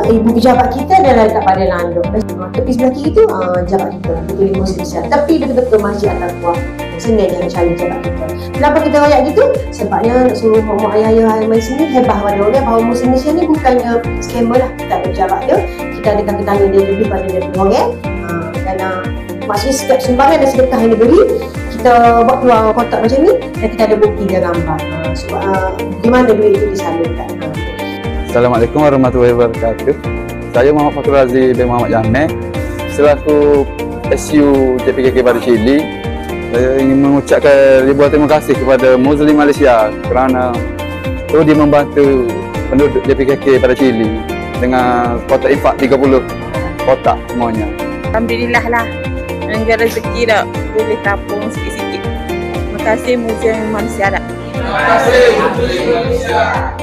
ibu pejabat kita adalah dekat pada landok. Tepi sebelah kiri tu jabat kita, Bukit Muslim Besar. Tapi betul-betul Masjid Al-Taqwa. Senang dia cari jabat kita. Kenapa kita royak gitu? Sebabnya nak suruh mak ayah mai sini hebah pada orang bahawa Muslim Malaysia ni bukannya scammer lah. Kita ada pejabat dia, kita ada kaki tangan dia lebih pada dia orang. Dan maksudnya setiap sumbangan dan sedekah yang diberi, kita buat keluar kotak macam ni dan kita ada bukti dia gambar. Di mana duit itu disalurkan. Assalamualaikum warahmatullahi wabarakatuh. Saya Muhammad Fakhur Razi bin Muhammad Jameh, selaku SU JPKK Baru Chili. Saya ingin mengucapkan ribuan terima kasih kepada Muslim Malaysia kerana terus membantu penduduk JPKK pada Chili dengan kotak infak 30 kotak semuanya. Alhamdulillah lah, anggar rezeki dah boleh tapung sikit-sikit. Terima kasih Muslim Malaysia. Terima kasih Muslim Malaysia.